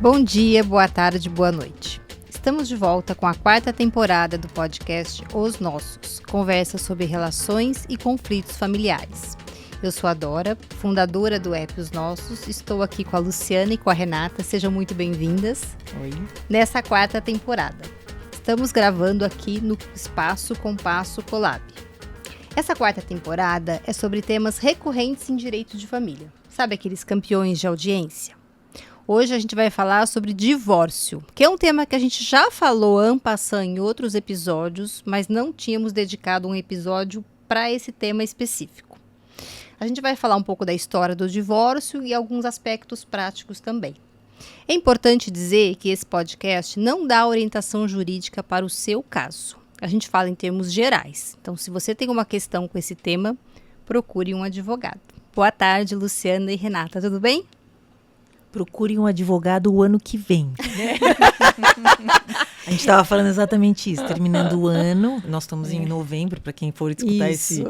Bom dia, boa tarde, boa noite. Estamos de volta com a 4ª temporada do podcast Os Nossos, conversa sobre relações e conflitos familiares. Eu sou a Dora, fundadora do app Os Nossos, estou aqui com a Luciana e com a Renata, sejam muito bem-vindas. Oi. Nessa 4ª temporada. Estamos gravando aqui no Espaço Compasso Colab. Essa 4ª temporada é sobre temas recorrentes em direito de família. Sabe aqueles campeões de audiência? Hoje a gente vai falar sobre divórcio, que é um tema que a gente já falou en passant em outros episódios, mas não tínhamos dedicado um episódio para esse tema específico. A gente vai falar um pouco da história do divórcio e alguns aspectos práticos também. É importante dizer que esse podcast não dá orientação jurídica para o seu caso. A gente fala em termos gerais. Então, se você tem uma questão com esse tema, procure um advogado. Boa tarde, Luciana e Renata, tudo bem? Procure um advogado o ano que vem. A gente estava falando exatamente isso. Terminando o ano, nós estamos em novembro, para quem for escutar esse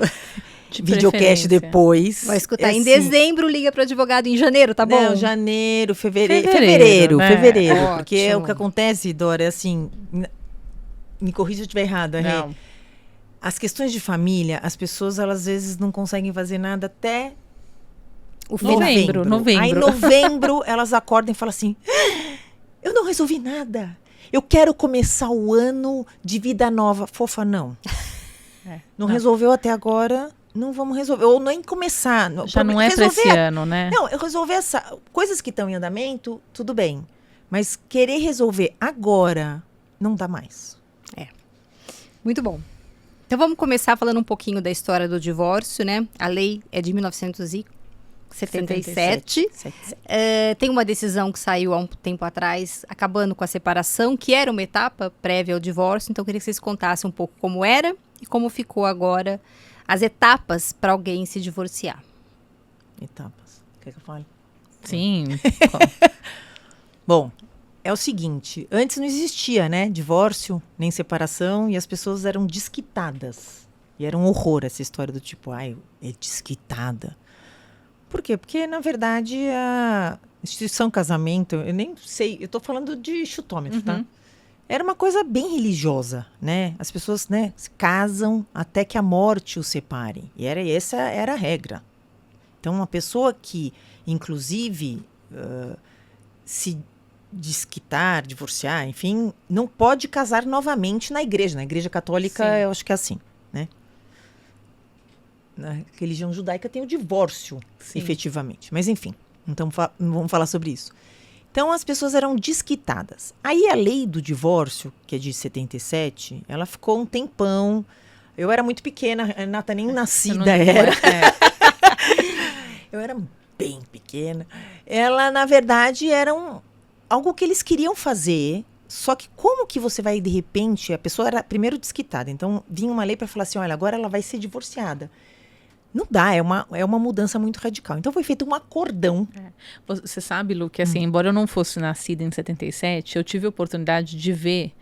videocast depois. Vai escutar em dezembro, liga para o advogado em janeiro, tá bom? Não, janeiro, fevereiro, né? Porque o que acontece, Dora, é assim, me corrija se eu estiver errada, Não. As questões de família, as pessoas, elas, às vezes, não conseguem fazer nada até Novembro. Aí, em novembro, elas acordam e falam assim, eu não resolvi nada. Eu quero começar o ano de vida nova. Fofa, não. Não resolveu até agora, não vamos resolver. Ou nem começar. Já não é para esse ano, né? Não, eu resolver coisas que estão em andamento, tudo bem. Mas querer resolver agora, não dá mais. Muito bom. Então vamos começar falando um pouquinho da história do divórcio, né? A lei é de 1977. Tem uma decisão que saiu há um tempo atrás, acabando com a separação, que era uma etapa prévia ao divórcio. Então eu queria que vocês contassem um pouco como era e como ficou agora as etapas para alguém se divorciar. Etapas. Quer que eu fale? Sim. Bom, é o seguinte, antes não existia, né, divórcio, nem separação, e as pessoas eram desquitadas. E era um horror essa história do tipo, é desquitada. Por quê? Porque, na verdade, a instituição casamento, eu nem sei, eu tô falando de chutômetro, tá? Era uma coisa bem religiosa, né? As pessoas, né, se casam até que a morte os separe. E essa era a regra. Então, uma pessoa que, inclusive, se desquitar, divorciar, enfim, não pode casar novamente na igreja. Na igreja católica, Sim. eu acho que é assim, né? Na religião judaica tem o divórcio, Sim. efetivamente. Mas, enfim, então não vamos falar sobre isso. Então, as pessoas eram desquitadas. Aí, a lei do divórcio, que é de 77, ela ficou um tempão. Eu era muito pequena, a Renata nem nascida era. Eu era bem pequena. Ela, na verdade, era algo que eles queriam fazer, só que como que você vai, de repente, a pessoa era primeiro desquitada, então vinha uma lei para falar assim, olha, agora ela vai ser divorciada. Não dá, é uma mudança muito radical. Então foi feito um acordão. Você sabe, Lu, que assim, embora eu não fosse nascida em 77, eu tive a oportunidade de ver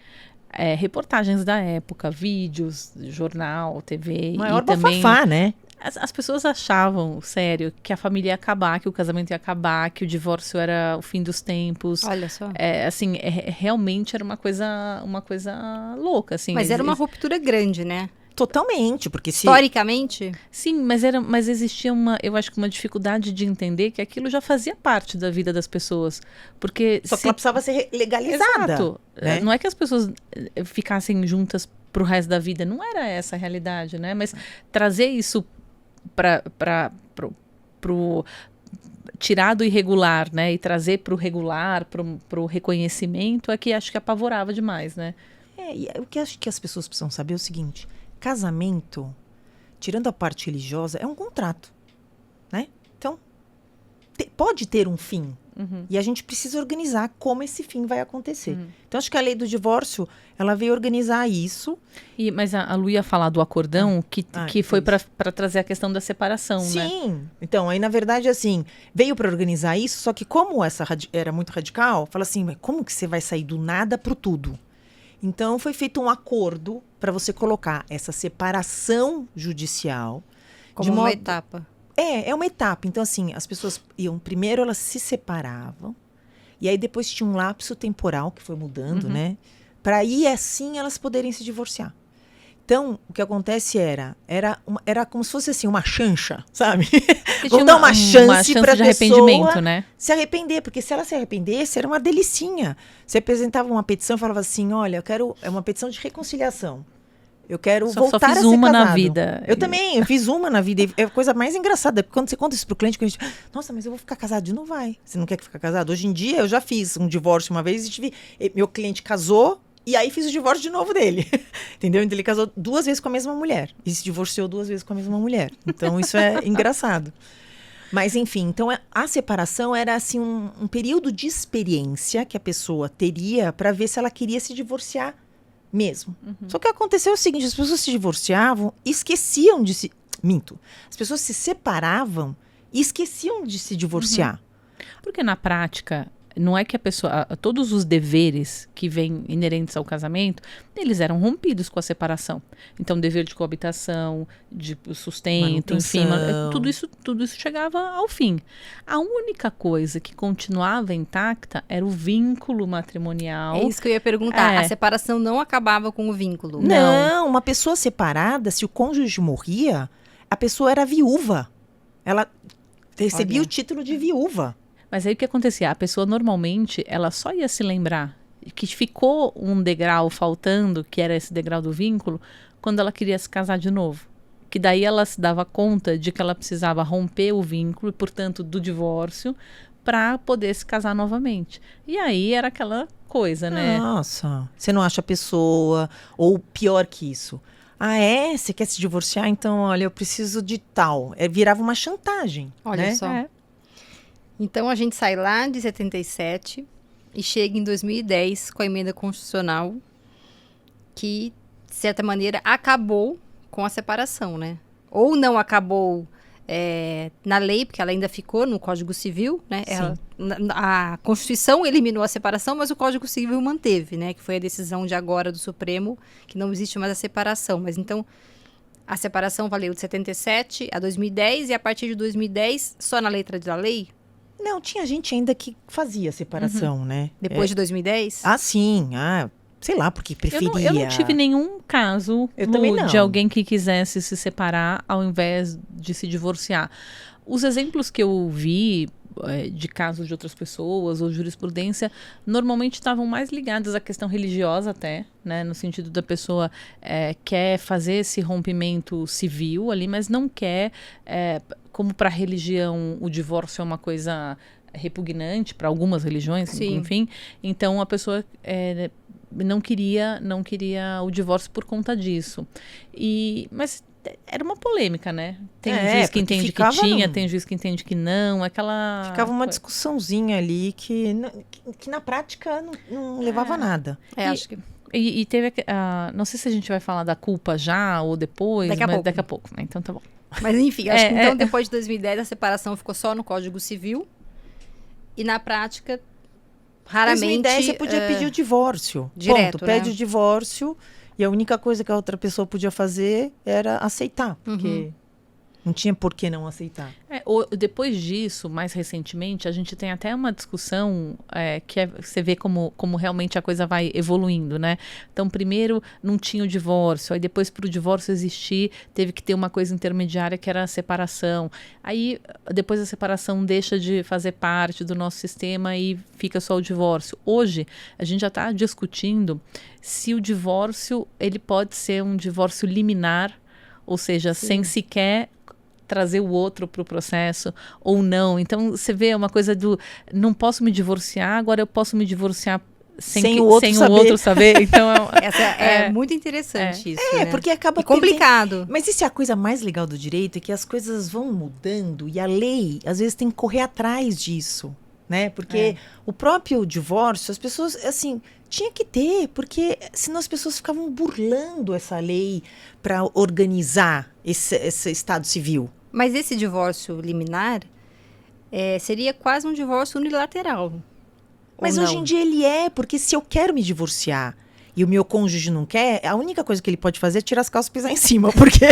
reportagens da época, vídeos, jornal, TV. Maior e também bafafá, né? As pessoas achavam, sério, que a família ia acabar, que o casamento ia acabar, que o divórcio era o fim dos tempos. Olha só. Realmente era uma coisa louca, assim. Mas era uma ruptura grande, né? Totalmente, porque historicamente? Sim, mas existia eu acho que uma dificuldade de entender que aquilo já fazia parte da vida das pessoas. Porque só que ela precisava ser legalizada. Exato. Né? Não é que as pessoas ficassem juntas pro resto da vida, não era essa a realidade, né? Mas trazer isso pro tirar do irregular, né? E trazer pro regular, pro reconhecimento, é que acho que apavorava demais, né? E o que acho que as pessoas precisam saber é o seguinte, casamento, tirando a parte religiosa, é um contrato, né? Então, pode ter um fim. E a gente precisa organizar como esse fim vai acontecer. Então, acho que a lei do divórcio, ela veio organizar isso. Mas a Lu ia falar do acordão, que foi para trazer a questão da separação, Sim. né? Sim. Então, aí, na verdade, assim, veio para organizar isso, só que como essa era muito radical, fala assim, mas como que você vai sair do nada pro tudo? Então, foi feito um acordo para você colocar essa separação judicial. Como uma etapa. É uma etapa. Então, assim, as pessoas iam... Primeiro, elas se separavam. E aí depois tinha um lapso temporal que foi mudando, né? Para aí assim elas poderem se divorciar. Então, o que acontece era como se fosse assim, uma chancha, sabe? Vamos dar uma chance para a pessoa né? se arrepender, porque se ela se arrependesse, era uma delicinha. Você apresentava uma petição e falava assim, olha, é uma petição de reconciliação. Eu quero voltar a ser casado. Só fiz uma na vida. Eu também, eu fiz uma na vida. É a coisa mais engraçada, porque quando você conta isso pro cliente, que a gente, nossa, mas eu vou ficar casado de novo, vai. Você não quer ficar casado? Hoje em dia, eu já fiz um divórcio uma vez meu cliente casou, e aí fiz o divórcio de novo dele, entendeu? Então ele casou 2 vezes com a mesma mulher e se divorciou 2 vezes com a mesma mulher. Então isso é engraçado. Mas enfim, então a separação era assim um período de experiência que a pessoa teria para ver se ela queria se divorciar mesmo. Só que aconteceu o seguinte, as pessoas se divorciavam e esqueciam de se... Minto. As pessoas se separavam e esqueciam de se divorciar. Porque na prática... Não é que a pessoa... Todos os deveres que vêm inerentes ao casamento, eles eram rompidos com a separação. Então, dever de coabitação, de sustento, enfim... Tudo isso chegava ao fim. A única coisa que continuava intacta era o vínculo matrimonial. É isso que eu ia perguntar. A separação não acabava com o vínculo? Não, uma pessoa separada, se o cônjuge morria, a pessoa era viúva. Ela recebia o título de viúva. Mas aí o que acontecia? A pessoa normalmente, ela só ia se lembrar que ficou um degrau faltando, que era esse degrau do vínculo, quando ela queria se casar de novo. Que daí ela se dava conta de que ela precisava romper o vínculo, e portanto do divórcio, para poder se casar novamente. E aí era aquela coisa, né? Nossa, você não acha a pessoa, ou pior que isso. Ah, é? Você quer se divorciar? Então, olha, eu preciso de tal. Virava uma chantagem. Olha né? só. Então, a gente sai lá de 77 e chega em 2010 com a emenda constitucional que, de certa maneira, acabou com a separação, né? Ou não acabou na lei, porque ela ainda ficou no Código Civil, né? A Constituição eliminou a separação, mas o Código Civil manteve, né? Que foi a decisão de agora do Supremo, que não existe mais a separação. Mas, então, a separação valeu de 77 a 2010 e, a partir de 2010, só na letra da lei... Não, tinha gente ainda que fazia separação, né? Depois de 2010? Ah, sim. Sei lá, porque preferia. Eu não tive nenhum caso de alguém que quisesse se separar ao invés de se divorciar. Os exemplos que eu vi de casos de outras pessoas ou jurisprudência, normalmente estavam mais ligados à questão religiosa até, né? No sentido da pessoa quer fazer esse rompimento civil ali, mas não quer... como para a religião o divórcio é uma coisa repugnante, para algumas religiões, Sim. enfim. Então, a pessoa não queria o divórcio por conta disso. Mas era uma polêmica, né? Tem juiz que entende que tinha, tem juiz que entende que não. Ficava uma discussãozinha ali que na prática não levava a nada. Acho que... E teve... não sei se a gente vai falar da culpa já ou depois, mas daqui a pouco. Né? Então tá bom. Mas enfim, acho que então depois de 2010 a separação ficou só no Código Civil e na prática, raramente... Em 2010 você podia pedir o divórcio. Direto, ponto, pede o divórcio e a única coisa que a outra pessoa podia fazer era aceitar, porque não tinha por que não aceitar. Depois disso, mais recentemente, a gente tem até uma discussão que você vê como realmente a coisa vai evoluindo, né? Então, primeiro não tinha o divórcio, aí depois para o divórcio existir, teve que ter uma coisa intermediária que era a separação. Aí, depois a separação deixa de fazer parte do nosso sistema e fica só o divórcio. Hoje, a gente já está discutindo se o divórcio, ele pode ser um divórcio liminar, ou seja, sem sequer trazer o outro para o processo ou não. Então, você vê uma coisa do não posso me divorciar, agora eu posso me divorciar sem o outro saber. Então, é muito interessante isso, né? Porque acaba complicado. Mas isso é a coisa mais legal do direito, é que as coisas vão mudando e a lei, às vezes, tem que correr atrás disso, né? Porque o próprio divórcio, as pessoas, assim, tinha que ter, porque senão as pessoas ficavam burlando essa lei para organizar esse estado civil. Mas esse divórcio liminar seria quase um divórcio unilateral. Mas hoje em dia ele porque se eu quero me divorciar e o meu cônjuge não quer, a única coisa que ele pode fazer é tirar as calças e pisar em cima, porque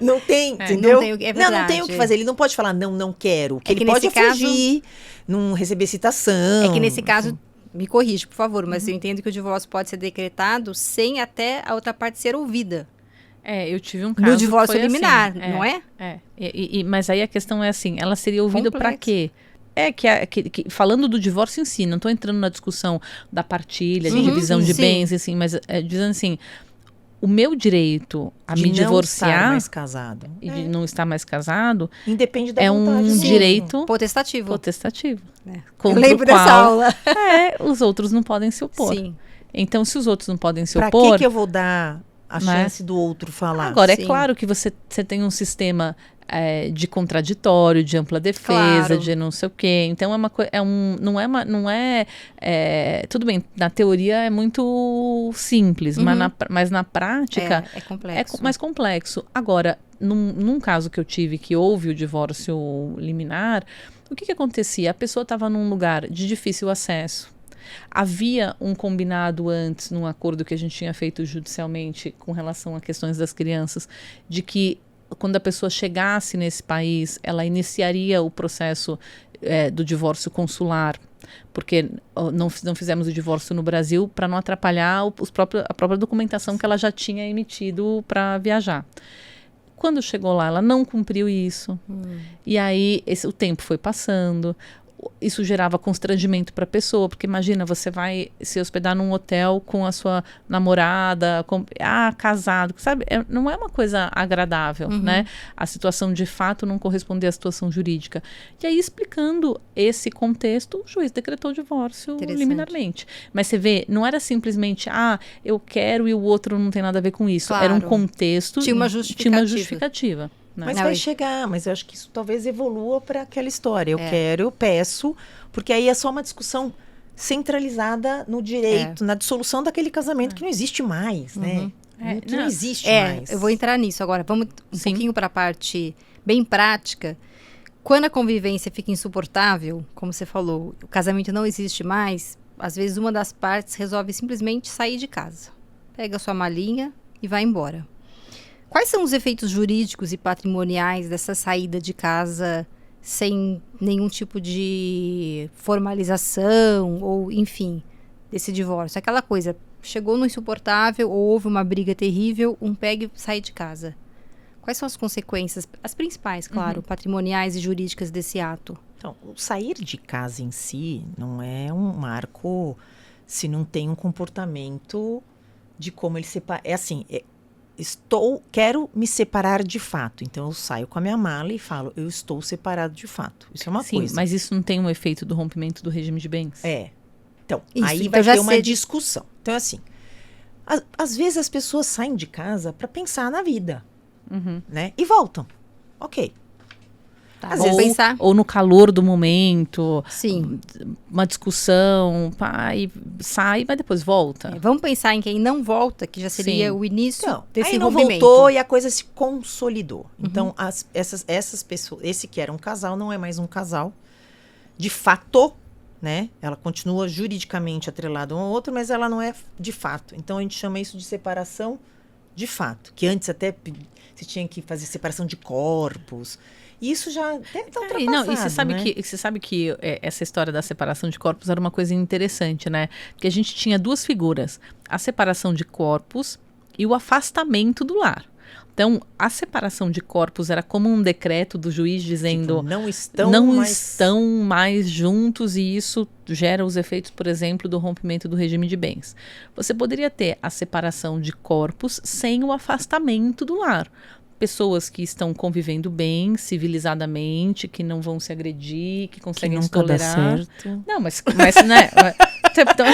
não tem, entendeu? Não tem, é verdade. Não tem o que fazer. Ele não pode falar, não quero. Que ele nesse pode caso, fugir, não receber citação. É que nesse caso, me corrige, por favor, mas eu entendo que o divórcio pode ser decretado sem até a outra parte ser ouvida. Eu tive um caso No divórcio que foi liminar, assim, não é? Mas aí a questão é assim, ela seria ouvida para Complexo. quê? Falando do divórcio em si, não estou entrando na discussão da partilha, de Uhum, divisão de sim. bens, assim, mas dizendo assim, o meu direito a De me não divorciar estar mais casado. e de não estar mais casado Independe da é vontade um do outro. direito Potestativo. potestativo. É. contra Eu lembro o qual, dessa aula. os outros não podem se opor. Sim. Então, se os outros não podem se Pra opor... que eu vou dar a Né? chance do outro falar? Agora, Sim. é claro que você tem um sistema de contraditório, de ampla defesa, Claro. de não sei o quê. Então, tudo bem, na teoria é muito simples, mas na prática É complexo. mais complexo. Agora, num caso que eu tive que houve o divórcio liminar, o que acontecia? A pessoa estava num lugar de difícil acesso. Havia um combinado antes, num acordo que a gente tinha feito judicialmente com relação a questões das crianças, de que quando a pessoa chegasse nesse país, ela iniciaria o processo do divórcio consular, porque não fizemos o divórcio no Brasil para não atrapalhar a própria documentação que ela já tinha emitido para viajar. Quando chegou lá, ela não cumpriu isso. E aí o tempo foi passando. Isso gerava constrangimento para a pessoa, porque imagina, você vai se hospedar num hotel com a sua namorada, casado, sabe? Não é uma coisa agradável, né? A situação de fato não correspondia à situação jurídica. E aí, explicando esse contexto, o juiz decretou o divórcio liminarmente. Mas você vê, não era simplesmente, eu quero e o outro não tem nada a ver com isso. Claro. Era um contexto. Tinha uma justificativa. Mas vai chegar, mas eu acho que isso talvez evolua para aquela história. Eu peço, porque aí é só uma discussão centralizada no direito, na dissolução daquele casamento que não existe mais, né? Que não existe mais. Eu vou entrar nisso agora. Vamos um pouquinho para a parte bem prática. Quando a convivência fica insuportável, como você falou, o casamento não existe mais, às vezes uma das partes resolve simplesmente sair de casa. Pega a sua malinha e vai embora. Quais são os efeitos jurídicos e patrimoniais dessa saída de casa sem nenhum tipo de formalização ou, enfim, desse divórcio? Aquela coisa, chegou no insuportável ou houve uma briga terrível, pega e sai de casa. Quais são as consequências, as principais, claro, patrimoniais e jurídicas desse ato? Então, o sair de casa em si não é um marco se não tem um comportamento de como ele separa. É assim, quero me separar de fato. Então eu saio com a minha mala e falo, eu estou separado de fato. Isso é uma coisa. Sim, mas isso não tem um efeito do rompimento do regime de bens? Então, isso, aí então vai ter uma discussão. Então, assim, às vezes as pessoas saem de casa para pensar na vida, né? E voltam. Ok. Tá, Às vamos vezes- pensar. Ou no calor do momento, Sim. uma discussão, e sai, mas depois volta. Vamos pensar em quem não volta, que já seria Sim. o início Então, desse aí não rompimento. voltou e a coisa se consolidou. Então, essas pessoas, esse que era um casal, não é mais um casal. De fato, né? Ela continua juridicamente atrelada um ao outro, mas ela não é de fato. Então, a gente chama isso de separação de fato. Que antes até se tinha que fazer separação de corpos. E isso já até está ultrapassado, E você sabe que essa história da separação de corpos era uma coisa interessante, né? Porque a gente tinha duas figuras, a separação de corpos e o afastamento do lar. Então, a separação de corpos era como um decreto do juiz dizendo Tipo, não estão mais juntos, e isso gera os efeitos, por exemplo, do rompimento do regime de bens. Você poderia ter a separação de corpos sem o afastamento do lar. Pessoas que estão convivendo bem, civilizadamente, que não vão se agredir, que conseguem se tolerar. certo. Não, mas né? Então,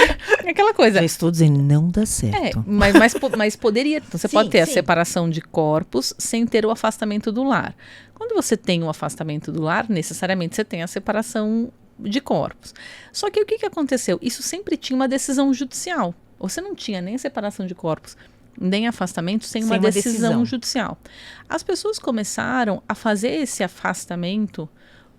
é aquela coisa. Já estou dizendo, não dá certo. Mas poderia. Então, você Sim, pode ter a sim. separação de corpos sem ter o afastamento do lar. Quando você tem o afastamento do lar, necessariamente você tem a separação de corpos. Só que o que aconteceu? Isso sempre tinha uma decisão judicial. Você não tinha nem separação de corpos, nem afastamento sem uma decisão judicial. As pessoas começaram a fazer esse afastamento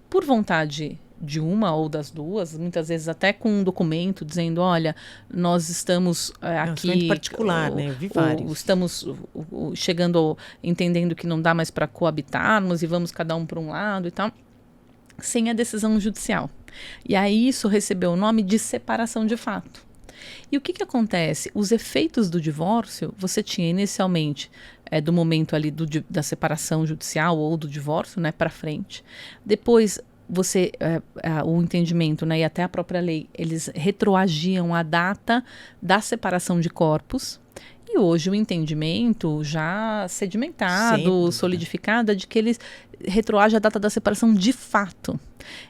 por vontade de uma ou das duas, muitas vezes até com um documento dizendo, olha, nós estamos aqui... Em particular, né? Eu vi vários. Estamos chegando, entendendo que não dá mais para coabitarmos e vamos cada um para um lado e tal, sem a decisão judicial. E aí isso recebeu o nome de separação de fato. E o que acontece? Os efeitos do divórcio, você tinha inicialmente, do momento ali da separação judicial ou do divórcio, né, para frente. Depois, o entendimento, né, e até a própria lei, eles retroagiam a data da separação de corpos. E hoje o entendimento já sedimentado, solidificado, é de que eles retroagem a data da separação de fato.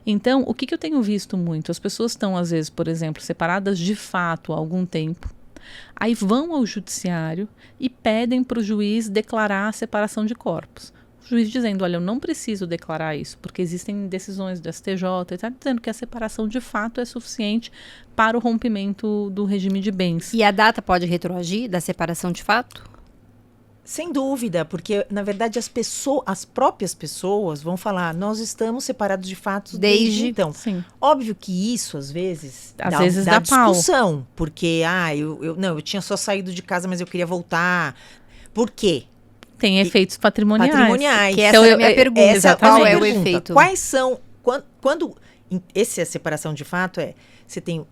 Então, o que eu tenho visto muito? As pessoas estão, às vezes, por exemplo, separadas de fato há algum tempo, aí vão ao judiciário e pedem para o juiz declarar a separação de corpos. O juiz dizendo, olha, eu não preciso declarar isso, porque existem decisões do STJ, e está dizendo que a separação de fato é suficiente para o rompimento do regime de bens. E a data pode retroagir da separação de fato? Sem dúvida, porque, na verdade, as próprias pessoas vão falar, nós estamos separados de fato desde então. Sim. Óbvio que isso, às vezes dá discussão, pau. Porque, eu tinha só saído de casa, mas eu queria voltar. Por quê? Tem efeitos patrimoniais. Que essa é a minha pergunta. Qual é o efeito? Quais são... Quando essa separação de fato você tem...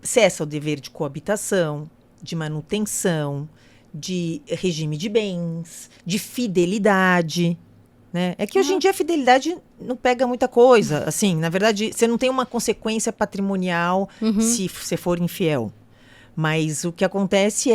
Cessa o dever de coabitação, de manutenção, de regime de bens, de fidelidade, né? É que hoje em dia a fidelidade não pega muita coisa. Assim, na verdade, você não tem uma consequência patrimonial se você for infiel. Mas o que acontece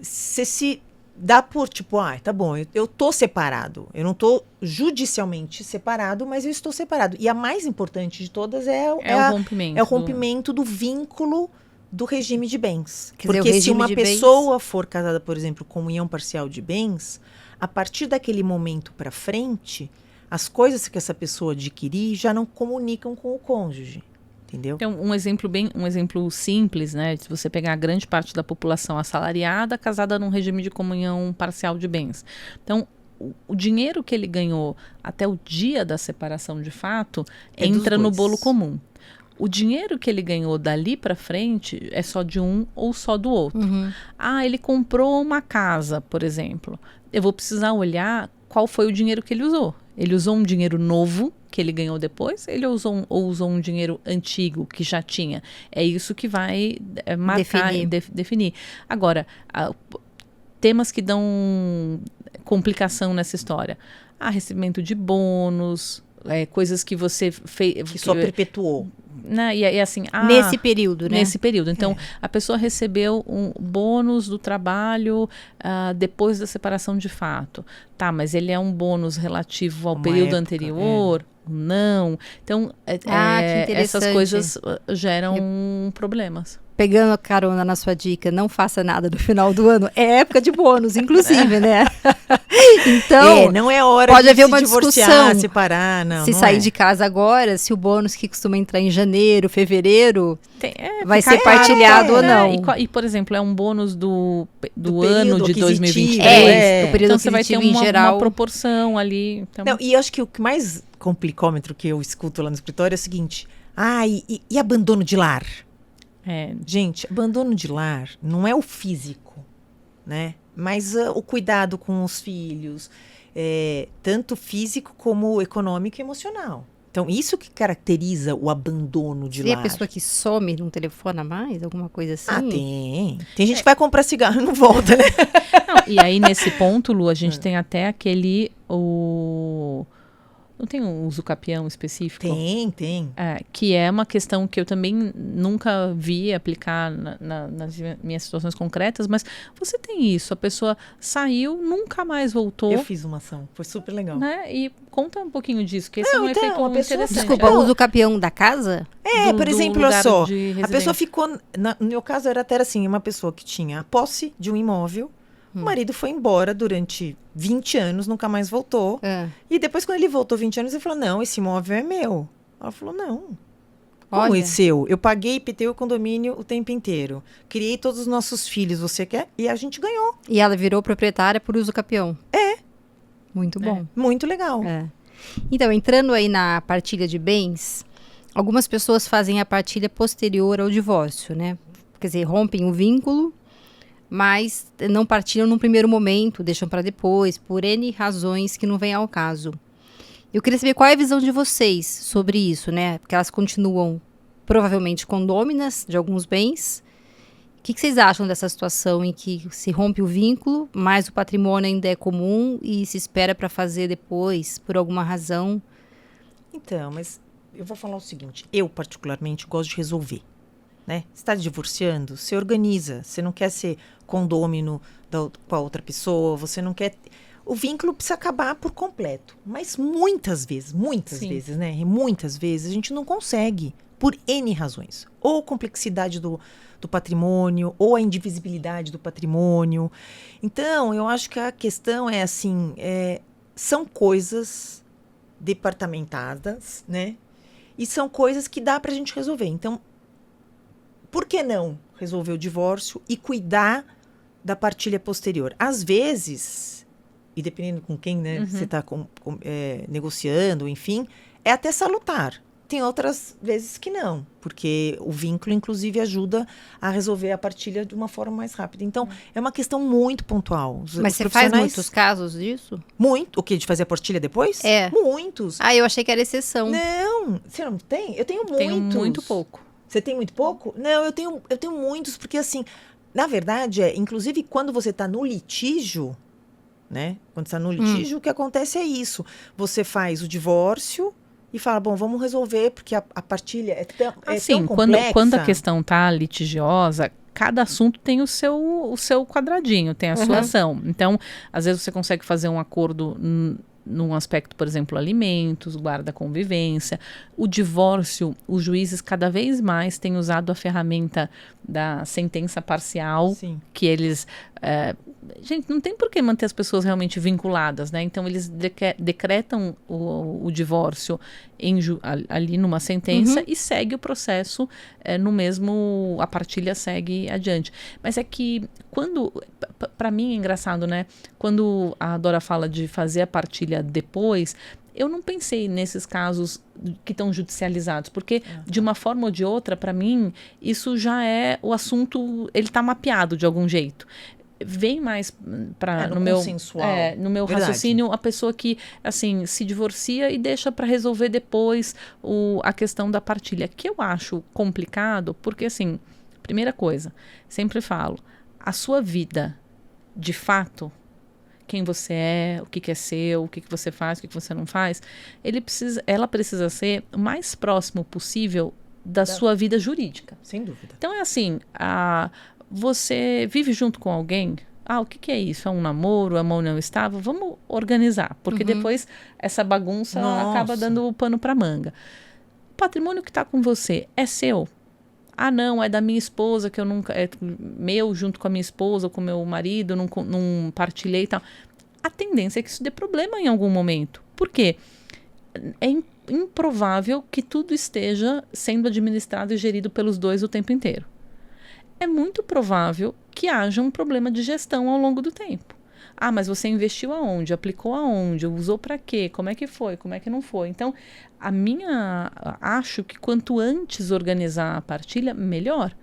você se dá por, tipo, tá bom, eu tô separado. Eu não tô judicialmente separado, mas eu estou separado. E a mais importante de todas o rompimento. É o rompimento do vínculo do regime de bens. Quer dizer, porque se uma pessoa for casada, por exemplo, com união parcial de bens, a partir daquele momento para frente, as coisas que essa pessoa adquirir já não comunicam com o cônjuge. Entendeu? Então, um exemplo simples, né? Se você pegar a grande parte da população assalariada, casada num regime de comunhão parcial de bens. Então, o dinheiro que ele ganhou até o dia da separação de fato entra no bolo comum. O dinheiro que ele ganhou dali para frente é só de um ou só do outro. Ele comprou uma casa, por exemplo. Eu vou precisar olhar qual foi o dinheiro que ele usou. Ele usou um dinheiro novo que ele ganhou depois, ele usou um dinheiro antigo que já tinha. É isso que vai marcar e definir. Agora, temas que dão complicação nessa história. Recebimento de bônus, coisas que você fez... Que só perpetuou. Né? E assim, nesse período, né? Nesse período. Então, a pessoa recebeu um bônus do trabalho depois da separação de fato. Tá, mas ele é um bônus relativo ao período anterior? Não. Então, essas coisas geram problemas. Pegando a carona na sua dica, não faça nada no final do ano, é época de bônus, inclusive, né? Então, não é hora pode de haver se uma divorciar, discussão, separar, se sair de casa agora, se o bônus que costuma entrar em janeiro, fevereiro, vai ser partilhado ou não. E, por exemplo, é um bônus do ano de 2023. O período então, você vai ter uma proporção ali. Então... Não, e eu acho que o que mais complicômetro que eu escuto lá no escritório é o seguinte, e abandono de lar? Gente, abandono de lar não é o físico, né? Mas o cuidado com os filhos, tanto físico como econômico e emocional. Então, isso que caracteriza o abandono de lar. E a pessoa que some, não telefona mais, alguma coisa assim? Tem. Tem gente que vai comprar cigarro e não volta, né? E aí, nesse ponto, Lu, a gente tem até aquele... Não tem um usucapião específico? Tem. Que é uma questão que eu também nunca vi aplicar nas minhas situações concretas, mas você tem isso, a pessoa saiu, nunca mais voltou. Eu fiz uma ação, foi super legal. Né? E conta um pouquinho disso, que esse é um efeito interessante. Desculpa, o usucapião da casa? Por exemplo, olha só, a pessoa ficou, no meu caso era até assim, uma pessoa que tinha a posse de um imóvel, o marido foi embora durante 20 anos, nunca mais voltou. E depois, quando ele voltou 20 anos, ele falou, não, esse imóvel é meu. Ela falou, não. Como é seu? Eu paguei IPTU e condomínio o tempo inteiro. Criei todos os nossos filhos, você quer? E a gente ganhou. E ela virou proprietária por usucapião. Muito bom. Muito legal. Então, entrando aí na partilha de bens, algumas pessoas fazem a partilha posterior ao divórcio, né? Quer dizer, rompem o vínculo, mas não partilham num primeiro momento, deixam para depois, por N razões que não vêm ao caso. Eu queria saber qual é a visão de vocês sobre isso, né? Porque elas continuam provavelmente condôminas de alguns bens. O que vocês acham dessa situação em que se rompe o vínculo, mas o patrimônio ainda é comum e se espera para fazer depois, por alguma razão? Então, mas eu vou falar o seguinte, eu particularmente gosto de resolver, né? Você está divorciando, você organiza, você não quer ser condômino com a outra pessoa, você não quer... O vínculo precisa acabar por completo, mas muitas vezes, né? Muitas vezes a gente não consegue, por N razões. Ou complexidade do patrimônio, ou a indivisibilidade do patrimônio. Então, eu acho que a questão é assim, são coisas departamentadas, né? E são coisas que dá pra gente resolver. Então, por que não resolver o divórcio e cuidar da partilha posterior? Às vezes, e dependendo com quem, né, você está negociando, enfim, é até salutar. Tem outras vezes que não, porque o vínculo, inclusive, ajuda a resolver a partilha de uma forma mais rápida. Então, é uma questão muito pontual. Mas você faz muitos casos disso? Muito. O quê? De fazer a partilha depois? É. Muitos. Ah, eu achei que era exceção. Não, você não tem? Eu tenho muitos. Tenho muito pouco. Você tem muito pouco? Não, eu tenho muitos, porque assim, na verdade, inclusive quando você está no litígio, né? Quando está no litígio, o que acontece é isso. Você faz o divórcio e fala, bom, vamos resolver, porque a partilha é tão complexa. Quando a questão está litigiosa, cada assunto tem o seu quadradinho, tem a sua ação. Então, às vezes você consegue fazer um acordo num aspecto, por exemplo, alimentos, guarda convivência. O divórcio, os juízes cada vez mais têm usado a ferramenta da sentença parcial, Sim. que eles... gente, não tem por que manter as pessoas realmente vinculadas, né? Então, eles decretam o divórcio ali numa sentença e segue o processo a partilha segue adiante. Mas é que para mim é engraçado, né? Quando a Dora fala de fazer a partilha depois, eu não pensei nesses casos que estão judicializados, porque de uma forma ou de outra, para mim, isso já é o assunto, ele está mapeado de algum jeito. Vem mais para no meu raciocínio a pessoa que assim se divorcia e deixa para resolver depois a questão da partilha, que eu acho complicado, porque assim, primeira coisa, sempre falo, a sua vida, de fato, quem você é, o que é seu, o que você faz, o que você não faz, ela precisa ser o mais próximo possível da sua vida jurídica. Sem dúvida. Então é assim, você vive junto com alguém? O que é isso? É um namoro? É uma união estável? Vamos organizar, porque depois essa bagunça acaba dando pano para manga. O patrimônio que está com você é seu? Não, é da minha esposa, que eu nunca... É meu junto com a minha esposa, ou com o meu marido, não partilhei e tal. A tendência é que isso dê problema em algum momento. Por quê? É improvável que tudo esteja sendo administrado e gerido pelos dois o tempo inteiro. É muito provável que haja um problema de gestão ao longo do tempo. Mas você investiu aonde? Aplicou aonde? Usou para quê? Como é que foi? Como é que não foi? Então, acho que quanto antes organizar a partilha, melhor.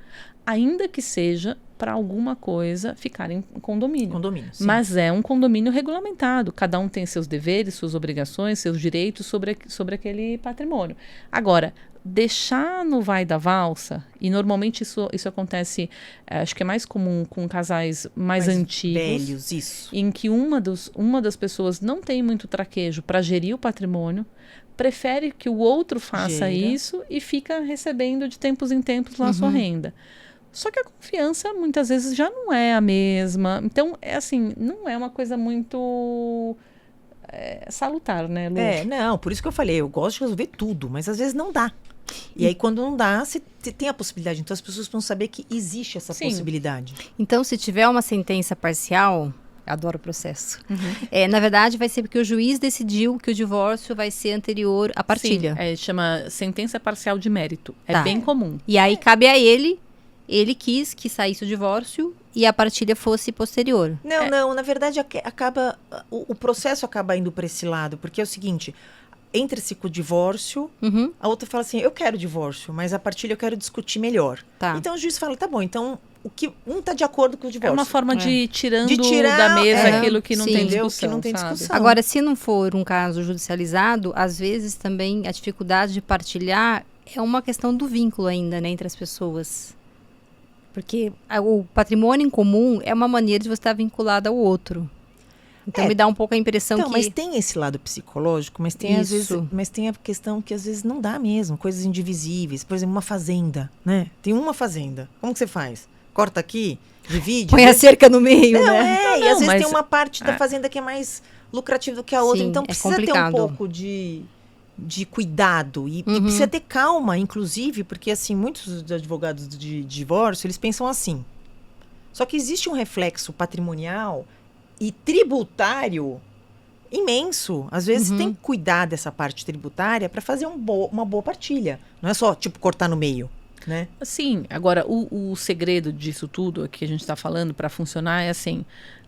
Ainda que seja para alguma coisa ficar em condomínio. Condomínio, sim. Mas é um condomínio regulamentado. Cada um tem seus deveres, suas obrigações, seus direitos sobre aquele patrimônio. Agora, deixar no vai da valsa, e normalmente isso acontece, acho que é mais comum com casais mais antigos, velhos, isso. em que uma das pessoas não tem muito traquejo para gerir o patrimônio, prefere que o outro faça isso e fica recebendo de tempos em tempos lá a sua renda. Só que a confiança muitas vezes já não é a mesma. Então, não é uma coisa muito salutar, né, Lu? Não, por isso que eu falei, eu gosto de resolver tudo, mas às vezes não dá. E aí, quando não dá, você tem a possibilidade. Então, as pessoas precisam saber que existe essa possibilidade. Então, se tiver uma sentença parcial, adoro o processo. Na verdade, vai ser porque o juiz decidiu que o divórcio vai ser anterior à partilha. Sim, chama sentença parcial de mérito. É bem comum. E aí, cabe a ele quis que saísse o divórcio e a partilha fosse posterior. Não, na verdade, o processo acaba indo para esse lado, porque é o seguinte... entra-se com o divórcio, a outra fala assim, eu quero divórcio, mas a partilha eu quero discutir melhor. Tá. Então o juiz fala, tá bom, então o que um tá de acordo com o divórcio. É uma forma de ir tirando De tirar, da mesa aquilo que não sim. tem Entendeu? discussão, Que não tem sabe? discussão. Agora, se não for um caso judicializado, às vezes também a dificuldade de partilhar é uma questão do vínculo ainda, né, entre as pessoas. Porque o patrimônio em comum é uma maneira de você estar vinculado ao outro. Então me dá um pouco a impressão Então, que... mas tem esse lado psicológico, mas tem às vezes, Isso. mas tem a questão que às vezes não dá mesmo, coisas indivisíveis. Por exemplo, uma fazenda, né? Tem uma fazenda. Como que você faz? Corta aqui, divide. Põe às a vezes- cerca no meio, Não, né? é, e Não, às vezes mas- tem uma parte da fazenda que é mais lucrativa do que a outra. Sim, Então é precisa ter um complicado. pouco de cuidado. E precisa ter calma, inclusive, porque assim, muitos dos advogados de divórcio, eles pensam assim. Só que existe um reflexo patrimonial e tributário imenso. Às vezes tem que cuidar dessa parte tributária para fazer uma boa partilha. Não é só, tipo, cortar no meio, né? Sim, agora o segredo disso tudo que a gente está falando para funcionar é assim,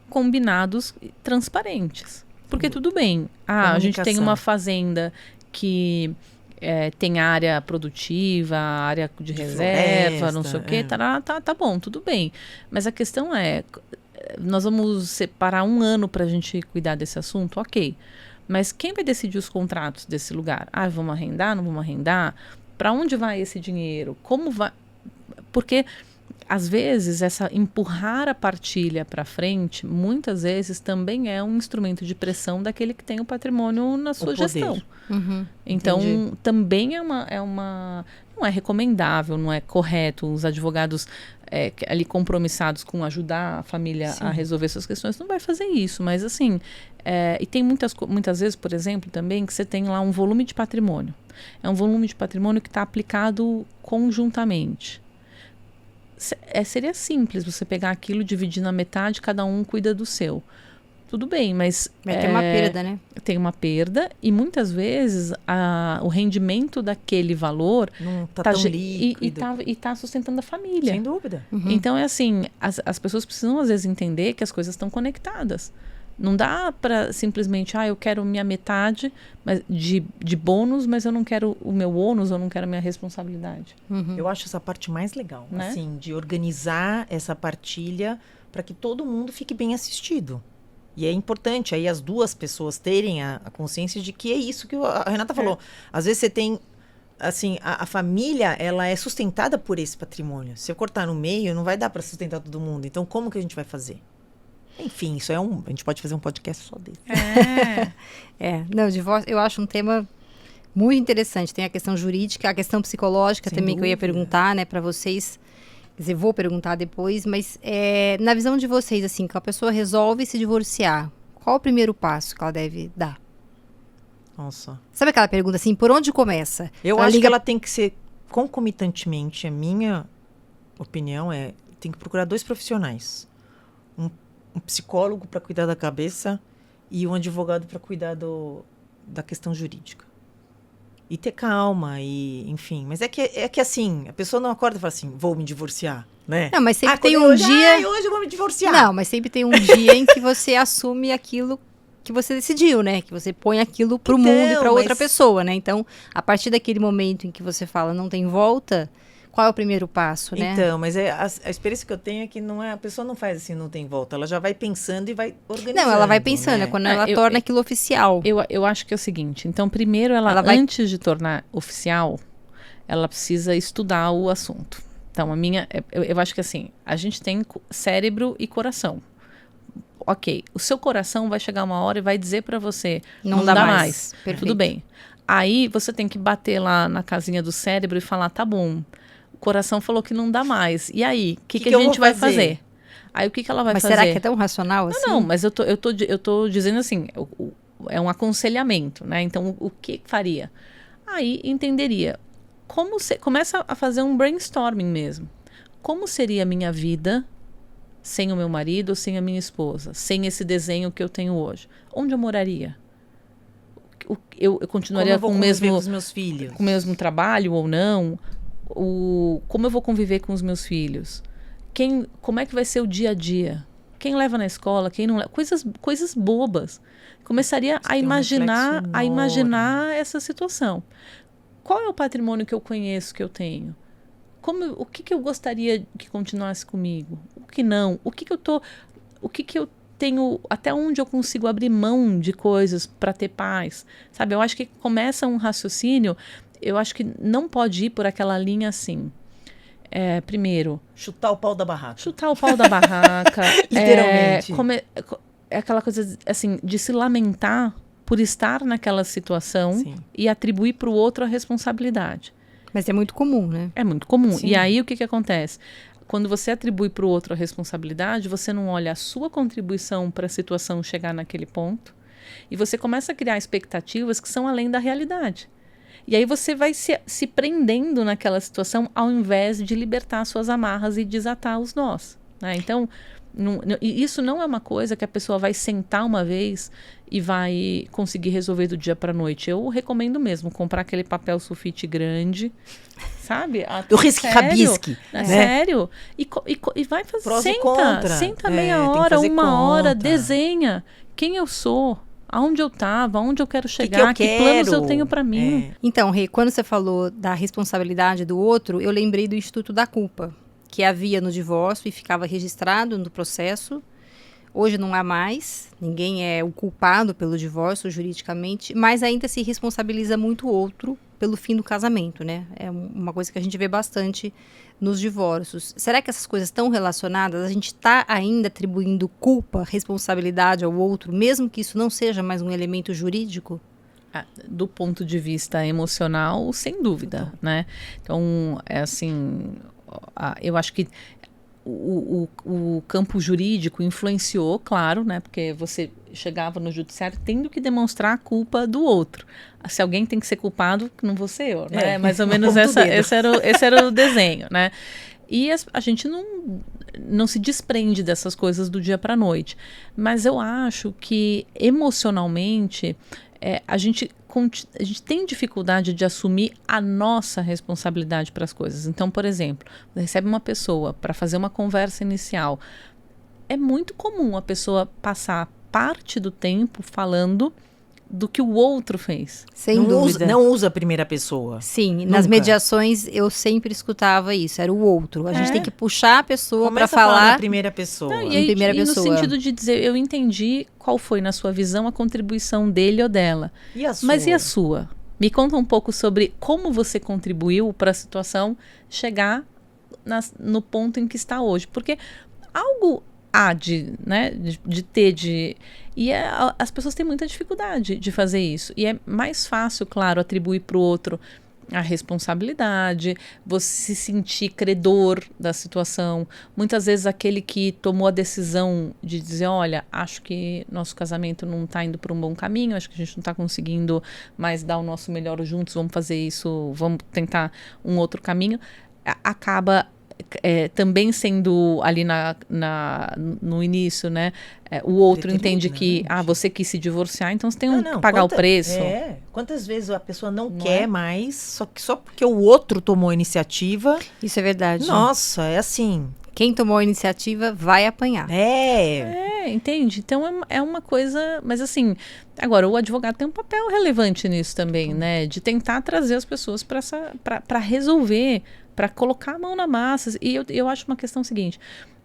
combinados e transparentes. Porque tudo bem, a gente tem Comunicação. uma fazenda que tem área produtiva, área de reserva, não sei o quê, tá bom, tudo bem. Mas a questão é, nós vamos separar 1 ano para a gente cuidar desse assunto? Ok. Mas quem vai decidir os contratos desse lugar? Ah, vamos arrendar, não vamos arrendar? Para onde vai esse dinheiro? Como vai? Porque, às vezes, empurrar a partilha para frente, muitas vezes, também é um instrumento de pressão daquele que tem o patrimônio na sua poder. gestão. Uhum. Então, Entendi. também não é recomendável, não é correto. Os advogados ali compromissados com ajudar a família a resolver suas questões não vai fazer isso. Mas, assim, e tem muitas vezes, por exemplo, também, que você tem lá um volume de patrimônio. É um volume de patrimônio que está aplicado conjuntamente. Seria simples você pegar aquilo, dividir na metade, cada um cuida do seu. Tudo bem, mas... Vai ter uma perda, né? Tem uma perda e muitas vezes o rendimento daquele valor Não tá tão líquido. e tá sustentando a família. Sem dúvida. Então é assim, as pessoas precisam às vezes entender que as coisas estão conectadas. Não dá para simplesmente, eu quero minha metade de bônus, mas eu não quero o meu ônus, eu não quero a minha responsabilidade. Eu acho essa parte mais legal, Né? assim, de organizar essa partilha para que todo mundo fique bem assistido. E é importante aí as duas pessoas terem a consciência de que é isso que a Renata falou. Às vezes você tem, assim, a família, ela é sustentada por esse patrimônio. Se eu cortar no meio, não vai dar para sustentar todo mundo. Então, como que a gente vai fazer? Enfim, isso a gente pode fazer um podcast só desse. Não, divórcio eu acho um tema muito interessante. Tem a questão jurídica, a questão psicológica Sem também que eu ia dúvida. perguntar, né, para vocês. Quer dizer, vou perguntar depois, mas na visão de vocês, assim, que a pessoa resolve se divorciar, qual o primeiro passo que ela deve dar? Nossa. Sabe aquela pergunta assim, por onde começa? Eu Ela acho liga- que ela tem que ser concomitantemente, a minha opinião tem que procurar 2 profissionais. Um psicólogo para cuidar da cabeça e um advogado para cuidar da questão jurídica. E ter calma, enfim. Mas é que assim, a pessoa não acorda e fala assim, vou me divorciar, né? Não, mas sempre tem quando um hoje, dia... hoje eu vou me divorciar. Não, mas sempre tem um dia em que você assume aquilo que você decidiu, né? Que você põe aquilo pro Então, mundo e pra outra mas- pessoa, né? Então, a partir daquele momento em que você fala não tem volta, qual é o primeiro passo, né? Então, mas a experiência que eu tenho é que a pessoa não faz assim, não tem volta. Ela já vai pensando e vai organizando. Não, ela vai pensando, né? é quando ela torna aquilo oficial. Eu acho que é o seguinte, então primeiro Ela vai- antes de tornar oficial, ela precisa estudar o assunto. Então eu acho que assim, a gente tem cérebro e coração. Ok, o seu coração vai chegar uma hora e vai dizer pra você, não dá mais. Perfeito. Tudo bem. Aí você tem que bater lá na casinha do cérebro e falar, tá bom, o coração falou que não dá mais. E aí, o que Que a eu gente vou vai fazer? fazer? Aí o que ela vai Mas fazer? será que é tão racional assim? Não, mas eu tô dizendo assim, é um aconselhamento, né? Então, o que faria? Aí entenderia. Começa a fazer um brainstorming mesmo. Como seria a minha vida sem o meu marido, sem a minha esposa, sem esse desenho que eu tenho hoje? Onde eu moraria? Eu continuaria Como eu vou com o conviver mesmo com os meus filhos? com o mesmo trabalho ou não? Como eu vou conviver com os meus filhos? Como é que vai ser o dia a dia? quem leva na escola, quem não leva, coisas bobas. Começaria a tem um imaginar, reflexo enorme. essa situação. Qual é o patrimônio que eu conheço, que eu tenho? O que eu gostaria que continuasse comigo? O que não? O que eu tenho, até onde eu consigo abrir mão de coisas para ter paz? Sabe, eu acho que começa um raciocínio, eu acho que não pode ir por aquela linha assim. Primeiro, Chutar o pau da barraca. chutar o pau da barraca. Literalmente. É aquela coisa assim, de se lamentar por estar naquela situação Sim. e atribuir para o outro a responsabilidade. Mas é muito comum, né? É muito comum. Sim. E aí o que acontece? Quando você atribui para o outro a responsabilidade, você não olha a sua contribuição para a situação chegar naquele ponto e você começa a criar expectativas que são além da realidade. E aí você vai se prendendo naquela situação ao invés de libertar suas amarras e desatar os nós, né? Então, e isso não é uma coisa que a pessoa vai sentar uma vez e vai conseguir resolver do dia para a noite. Eu recomendo mesmo comprar aquele papel sulfite grande, sabe? Do risque-rabisque. Né? Sério. E vai fazer. Prós e contra. Senta Tem meia que hora, fazer uma hora, conta. desenha quem eu sou, aonde eu estava, aonde eu quero que chegar, eu que planos quero? eu tenho para mim. Então, Rê, quando você falou da responsabilidade do outro, eu lembrei do Instituto da Culpa, que havia no divórcio e ficava registrado no processo. Hoje não há mais, ninguém é o culpado pelo divórcio juridicamente, mas ainda se responsabiliza muito o outro pelo fim do casamento, né? É uma coisa que a gente vê bastante nos divórcios. Será que essas coisas estão relacionadas? A gente está ainda atribuindo culpa, responsabilidade ao outro, mesmo que isso não seja mais um elemento jurídico? Do ponto de vista emocional, sem dúvida, né? Então, é assim, eu acho que o campo jurídico influenciou, claro, né? Porque você chegava no judiciário tendo que demonstrar a culpa do outro. Se alguém tem que ser culpado, não vou ser eu, né? Mais ou menos esse era o desenho, né? E a gente não se desprende dessas coisas do dia para a noite. Mas eu acho que emocionalmente a gente tem dificuldade de assumir a nossa responsabilidade para as coisas. Então, por exemplo, você recebe uma pessoa para fazer uma conversa inicial. É muito comum a pessoa passar parte do tempo falando do que o outro fez. Sem dúvida. Não usa a primeira pessoa. Sim, Nunca. nas mediações eu sempre escutava isso, era o outro. A gente tem que puxar a pessoa para Começa a falar falar. na primeira pessoa. Não, Em primeira no pessoa. sentido de dizer, eu entendi qual foi, na sua visão, a contribuição dele ou dela. E a sua? Mas e a sua? Me conta um pouco sobre como você contribuiu para a situação chegar no ponto em que está hoje. Porque algo há de ter. E as pessoas têm muita dificuldade de fazer isso. E é mais fácil, claro, atribuir para o outro a responsabilidade, você se sentir credor da situação. Muitas vezes aquele que tomou a decisão de dizer, olha, acho que nosso casamento não está indo por um bom caminho, acho que a gente não está conseguindo mais dar o nosso melhor juntos, vamos fazer isso, vamos tentar um outro caminho, acaba também sendo ali no início, né? O outro entende que você quis se divorciar, então você tem que pagar o preço. Quantas vezes a pessoa não quer mais, só porque o outro tomou a iniciativa. Isso é verdade. Nossa, é assim. Quem tomou a iniciativa vai apanhar. Entende? Então é uma coisa. Mas assim, agora o advogado tem um papel relevante nisso também, né? De tentar trazer as pessoas para resolver, para colocar a mão na massa. E eu acho uma questão seguinte: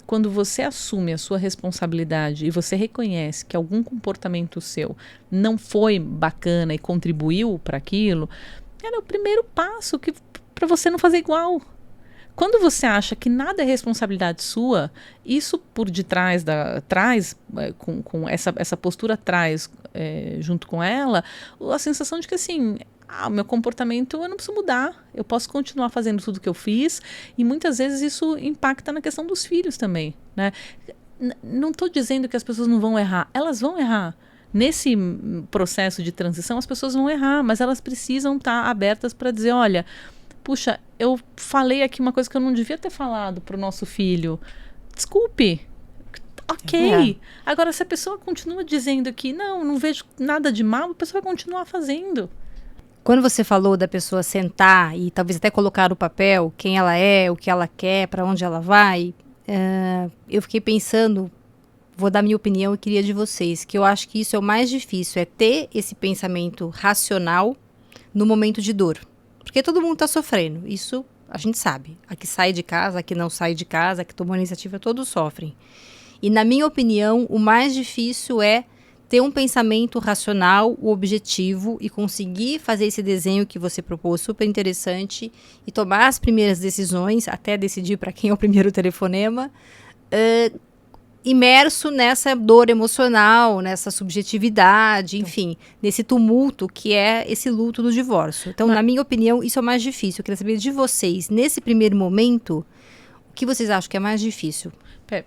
quando você assume a sua responsabilidade e você reconhece que algum comportamento seu não foi bacana e contribuiu para aquilo, é o primeiro passo para você não fazer igual. Quando você acha que nada é responsabilidade sua, isso por detrás com essa postura traz junto com ela a sensação de que assim, o meu comportamento eu não preciso mudar, eu posso continuar fazendo tudo que eu fiz, e muitas vezes isso impacta na questão dos filhos também, né? Não estou dizendo que as pessoas não vão errar, elas vão errar. Nesse processo de transição as pessoas vão errar, mas elas precisam estar abertas para dizer, olha, puxa, eu falei aqui uma coisa que eu não devia ter falado para o nosso filho. Desculpe. Ok. Agora, se a pessoa continua dizendo que não vejo nada de mal, a pessoa vai continuar fazendo. Quando você falou da pessoa sentar e talvez até colocar no papel quem ela é, o que ela quer, para onde ela vai, eu fiquei pensando, vou dar minha opinião e queria de vocês, que eu acho que isso é o mais difícil, é ter esse pensamento racional no momento de dor. Porque todo mundo está sofrendo, isso a gente sabe. A que sai de casa, a que não sai de casa, a que tomou iniciativa, todos sofrem. E na minha opinião, o mais difícil é ter um pensamento racional, o objetivo e conseguir fazer esse desenho que você propôs, super interessante, e tomar as primeiras decisões, até decidir para quem é o primeiro telefonema, imerso nessa dor emocional, nessa subjetividade, enfim, nesse tumulto que é esse luto do divórcio. Então, na minha opinião, isso é o mais difícil. Eu queria saber de vocês, nesse primeiro momento, o que vocês acham que é mais difícil?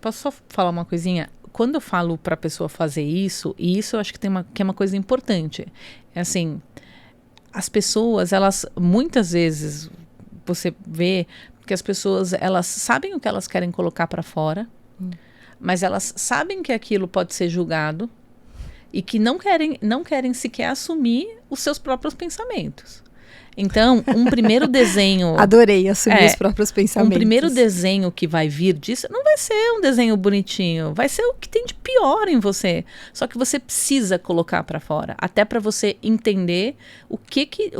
Posso só falar uma coisinha? Quando eu falo para a pessoa fazer isso, e isso eu acho que é uma coisa importante, é assim, as pessoas, elas, muitas vezes, você vê que as pessoas, elas sabem o que elas querem colocar para fora, mas elas sabem que aquilo pode ser julgado e que não querem sequer assumir os seus próprios pensamentos. Então, um primeiro desenho... Adorei assumir os próprios pensamentos. Um primeiro desenho que vai vir disso não vai ser um desenho bonitinho, vai ser o que tem de pior em você. Só que você precisa colocar para fora, até para você entender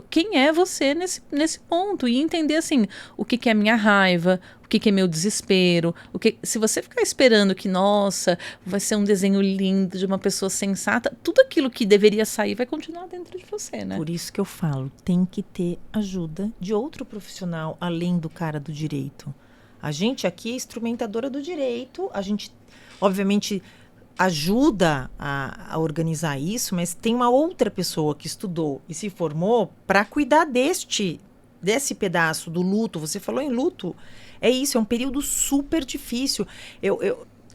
quem é você nesse ponto. E entender, assim, o que é minha raiva, o que é meu desespero. Se você ficar esperando que, nossa, vai ser um desenho lindo de uma pessoa sensata, tudo aquilo que deveria sair vai continuar dentro de você, né? Por isso que eu falo, tem que ter ajuda de outro profissional, além do cara do direito. A gente aqui é instrumentadora do direito, a gente, obviamente, ajuda a organizar isso, mas tem uma outra pessoa que estudou e se formou para cuidar desse pedaço do luto. Você falou em luto. É isso, é um período super difícil.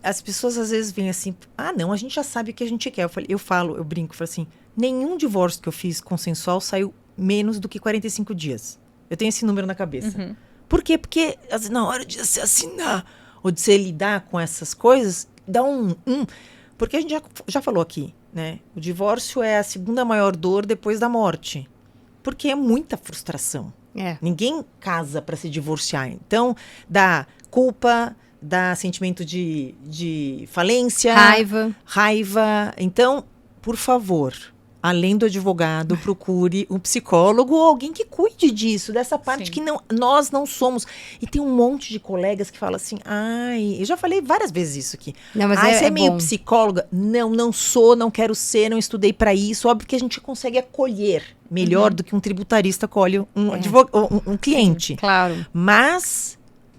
As pessoas às vezes vêm assim, não, a gente já sabe o que a gente quer. Eu brinco, falo assim, nenhum divórcio que eu fiz consensual saiu menos do que 45 dias. Eu tenho esse número na cabeça. Uhum. Por quê? Porque na hora de se assinar ou de você lidar com essas coisas, dá porque a gente já falou aqui, né? O divórcio é a segunda maior dor depois da morte. Porque é muita frustração. Ninguém casa para se divorciar. Então, dá culpa, dá sentimento de falência. Raiva. Então, por favor, além do advogado, procure um psicólogo ou alguém que cuide disso, dessa parte. Sim. Que nós não somos. E tem um monte de colegas que falam assim, eu já falei várias vezes isso aqui. Não, mas você é meio psicóloga? Não sou, não quero ser, não estudei para isso. Óbvio que a gente consegue acolher melhor do que um tributarista acolhe um cliente. Sim, claro. Mas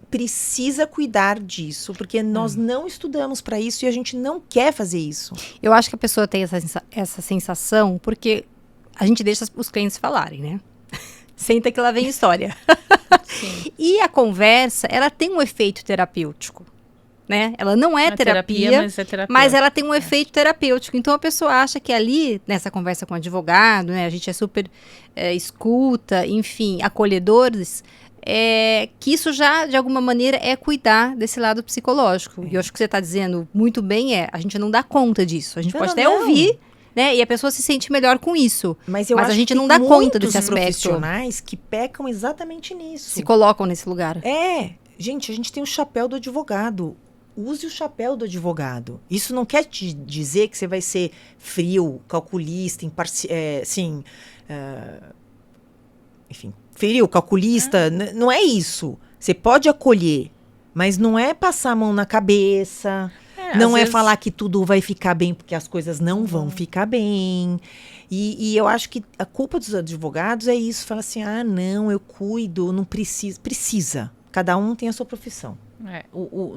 precisa cuidar disso, porque nós não estudamos para isso e a gente não quer fazer isso. Eu acho que a pessoa tem essa sensação porque a gente deixa os clientes falarem, né? Senta que lá vem história. Sim. E a conversa, ela tem um efeito terapêutico, né? Ela não é terapia, mas é terapia. Mas ela tem um efeito terapêutico. Então, a pessoa acha que ali, nessa conversa com o advogado, né? A gente é super escuta, enfim, acolhedores, que isso já, de alguma maneira, é cuidar desse lado psicológico. E eu acho que você está dizendo muito bem, a gente não dá conta disso. A gente pode até ouvir, né? E a pessoa se sente melhor com isso. Mas a gente não dá conta desse aspecto. Profissionais que pecam exatamente nisso. Se colocam nesse lugar. Gente, a gente tem o chapéu do advogado. Use o chapéu do advogado. Isso não quer te dizer que você vai ser frio, calculista, enfim, frio, calculista. Não é isso. Você pode acolher, mas não é passar a mão na cabeça. Não é falar que tudo vai ficar bem, porque as coisas não vão ficar bem. E eu acho que a culpa dos advogados é isso. Fala assim, não, eu cuido, não precisa. Precisa. Cada um tem a sua profissão.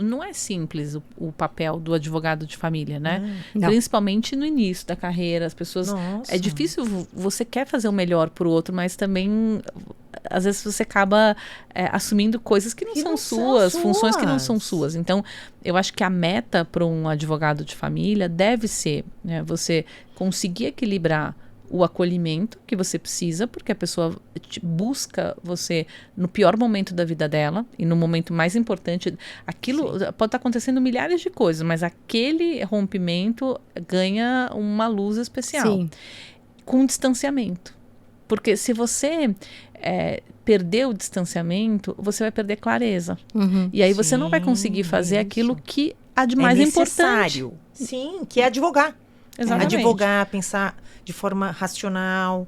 Não é simples o papel do advogado de família, né? Não. Principalmente no início da carreira, as pessoas... Nossa. É difícil, você quer fazer o melhor pro outro, mas também, às vezes, você acaba assumindo coisas que não são suas, funções que não são suas. Então, eu acho que a meta para um advogado de família deve ser, né, você conseguir equilibrar o acolhimento que você precisa, porque a pessoa busca você no pior momento da vida dela e no momento mais importante. Aquilo pode estar acontecendo milhares de coisas, mas aquele rompimento ganha uma luz especial. Sim. Com distanciamento. Porque se você perder o distanciamento, você vai perder clareza. Uhum. E aí você não vai conseguir fazer aquilo que há de mais importante. Sim, que é advogar. Exatamente. Advogar, pensar de forma racional.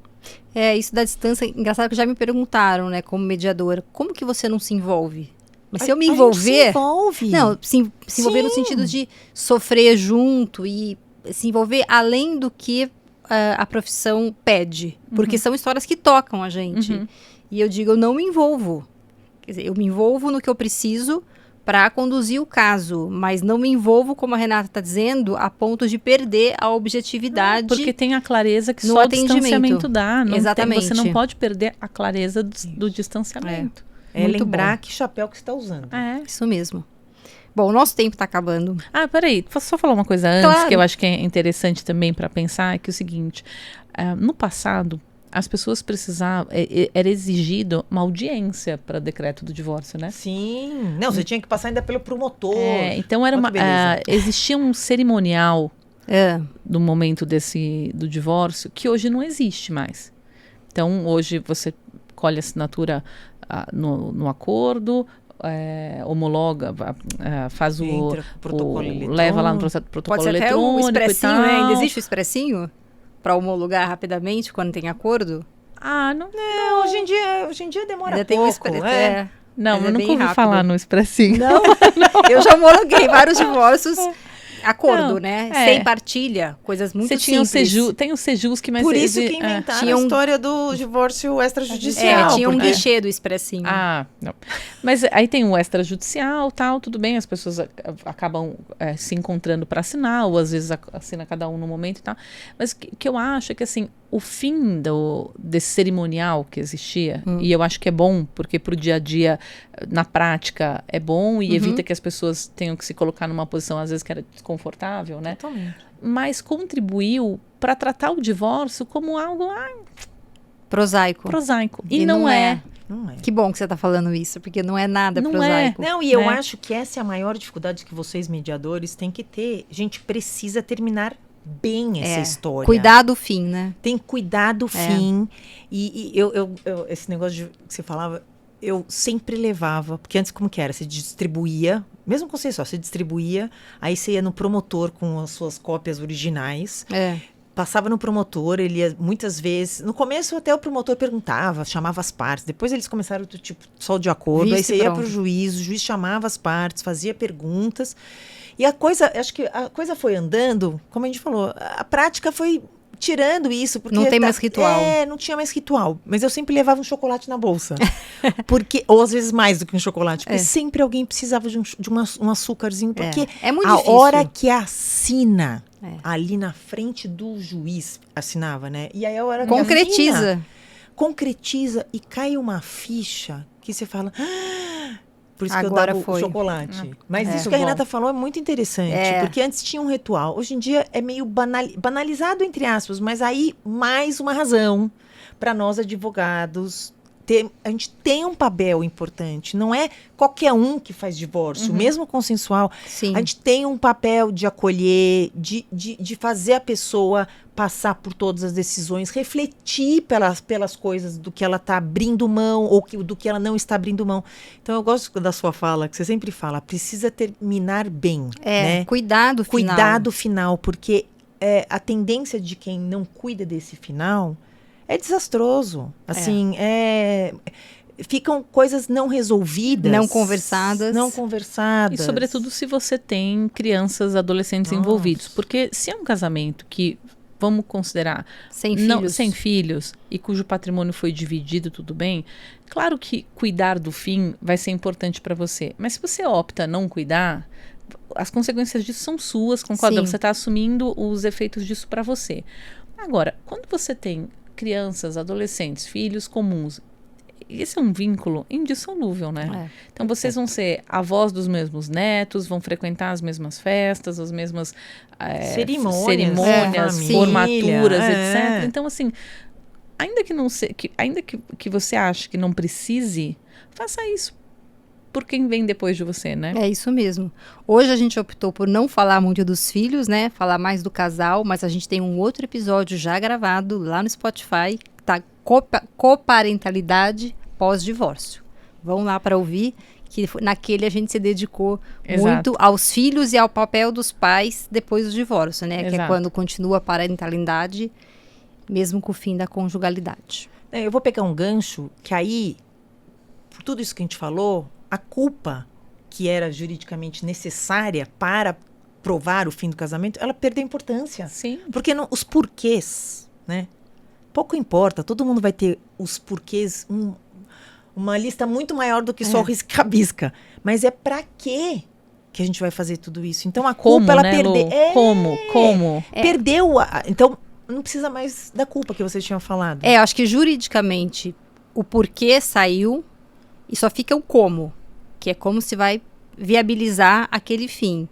Isso da distância, engraçado que já me perguntaram, né, como mediadora, como que você não se envolve? Mas se eu me A gente envolver... se envolve. Não, se envolver no sentido de sofrer junto e se envolver além do que a profissão pede. Porque são histórias que tocam a gente. E eu digo, eu não me envolvo. Quer dizer, eu me envolvo no que eu preciso para conduzir o caso, mas não me envolvo, como a Renata está dizendo, a ponto de perder a objetividade. Porque tem a clareza que no só o atendimento. distanciamento dá. Exatamente. Você não pode perder a clareza do distanciamento. É Muito lembrar bom. que chapéu que você está usando. Isso mesmo. Bom, o nosso tempo está acabando. Peraí, posso só falar uma coisa antes, Claro. que eu acho que é interessante também para pensar, que é o seguinte, no passado, as pessoas precisavam, era exigido uma audiência para decreto do divórcio, né? Sim. Não, você tinha que passar ainda pelo promotor. Então era Olha que beleza. existia um cerimonial É. do momento do divórcio que hoje não existe mais. Então hoje você colhe a assinatura no acordo, homologa, faz Entra com o protocolo eletrônico. leva lá no protocolo Pode ser até eletrônico o expressinho, e tal. né? Ainda existe o expressinho? Para homologar rapidamente quando tem acordo? Não, Não, hoje em dia demora Ainda tem pouco. o expressinho. não, Mas eu é nunca bem ouvi rápido. falar no expressinho. Não, eu já homologuei vários divórcios. Acordo, Não, né? é. Sem partilha, coisas muito Você tinha simples. tem os sejus que mais... Por isso que inventaram Tinha a um- história do divórcio extrajudicial. Tinha um porque- guichê do expressinho. Não. Mas aí tem o extrajudicial, tal, tudo bem, as pessoas acabam se encontrando para assinar, ou às vezes assina cada um no momento e tal. Mas o que eu acho é que, assim, o fim desse cerimonial que existia, e eu acho que é bom, porque pro dia a dia, na prática, é bom e evita que as pessoas tenham que se colocar numa posição, às vezes, que era desconfortável, né? Totalmente. Mas contribuiu para tratar o divórcio como algo Prosaico. prosaico. E E não não é. Não é. Que bom que você tá falando isso, porque não é nada Não prosaico. Não, e eu Né? acho que essa é a maior dificuldade que vocês, mediadores, têm que ter. A gente precisa terminar bem essa história. Cuidar do fim, né? Tem que cuidar do fim. E esse negócio que você falava, eu sempre levava, porque antes como que era? Você distribuía, mesmo com você só, você distribuía, aí você ia no promotor com as suas cópias originais, passava no promotor, ele ia muitas vezes, no começo até o promotor perguntava, chamava as partes, depois eles começaram do tipo só de acordo, Visto aí e você ia pronto. pro juiz, o juiz chamava as partes, fazia perguntas, e a coisa, acho que a coisa foi andando, como a gente falou, a prática foi tirando isso, porque Não tem mais ritual. não tinha mais ritual, mas eu sempre levava um chocolate na bolsa, porque ou às vezes mais do que um chocolate, porque sempre alguém precisava de um açúcarzinho, porque É muito a difícil. hora que assina ali na frente do juiz, assinava, né? E aí a hora que Concretiza. concretiza e cai uma ficha que você fala... "Ah!" Por isso Agora que eu dava foi. o chocolate. Mas isso Muito que a bom. Renata falou é muito interessante. Porque antes tinha um ritual. Hoje em dia é meio banalizado, entre aspas. Mas aí, mais uma razão para nós, advogados, a gente tem um papel importante. Não é qualquer um que faz divórcio, mesmo consensual. Sim. A gente tem um papel de acolher, de fazer a pessoa passar por todas as decisões, refletir pelas coisas do que ela está abrindo mão ou do que ela não está abrindo mão. Então, eu gosto da sua fala, que você sempre fala, precisa terminar bem, né? Cuidar do final. Cuidar do final, porque a tendência de quem não cuida desse final é desastroso. Assim, ficam coisas não resolvidas. Não conversadas. Não conversadas. E, sobretudo, se você tem crianças, adolescentes envolvidos. Porque se é um casamento que, vamos considerar, Sem filhos. sem filhos e cujo patrimônio foi dividido, tudo bem, claro que cuidar do fim vai ser importante para você. Mas se você opta não cuidar, as consequências disso são suas, concorda? Sim. Você está assumindo os efeitos disso para você. Agora, quando você tem crianças, adolescentes, filhos comuns, esse é um vínculo indissolúvel, né? Então, vocês vão ser avós dos mesmos netos, vão frequentar as mesmas festas, as mesmas cerimônias, família, formaturas, etc. Então, assim, ainda que você ache que não precise, faça isso por quem vem depois de você, né? É isso mesmo. Hoje a gente optou por não falar muito dos filhos, né? Falar mais do casal, mas a gente tem um outro episódio já gravado lá no Spotify, tá? Coparentalidade pós-divórcio. Vão lá para ouvir, que naquele a gente se dedicou Exato. muito aos filhos e ao papel dos pais depois do divórcio, né? Que é Exato. quando continua a parentalidade, mesmo com o fim da conjugalidade. Eu vou pegar um gancho que aí, por tudo isso que a gente falou, a culpa que era juridicamente necessária para provar o fim do casamento, ela perdeu importância. Sim. Porque os porquês, né? Pouco importa, todo mundo vai ter os porquês, uma lista muito maior do que só o risca-rabisca. Mas é pra quê que a gente vai fazer tudo isso? Então a culpa, ela né, Lu? perdeu. Como? Perdeu. Então não precisa mais da culpa que vocês tinham falado. Eu acho que juridicamente o porquê saiu e só fica o como, que é como se vai viabilizar aquele fim.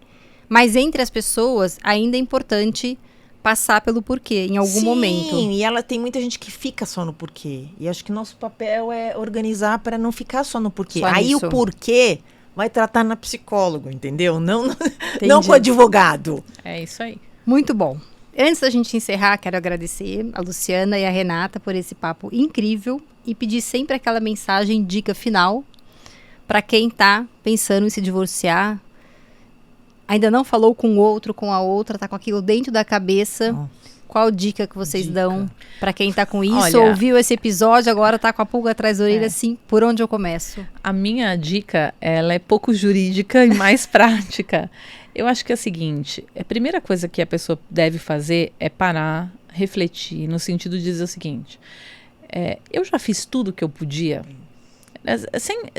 Mas entre as pessoas ainda é importante passar pelo porquê em algum momento. Sim, e tem muita gente que fica só no porquê. E acho que nosso papel é organizar para não ficar só no porquê. Só Aí nisso. o porquê vai tratar na psicólogo, entendeu? Não Entendi. com o advogado. É isso aí. Muito bom. Antes da gente encerrar, quero agradecer a Luciana e a Renata por esse papo incrível e pedir sempre aquela mensagem, dica final, para quem está pensando em se divorciar, ainda não falou com o outro, com a outra, tá com aquilo dentro da cabeça. Nossa. Qual dica que vocês dão para quem tá com isso? Olha, ouviu esse episódio, agora tá com a pulga atrás da orelha, assim, por onde eu começo? A minha dica, ela é pouco jurídica e mais prática. Eu acho que é o seguinte, a primeira coisa que a pessoa deve fazer é parar, refletir, no sentido de dizer o seguinte, eu já fiz tudo que eu podia,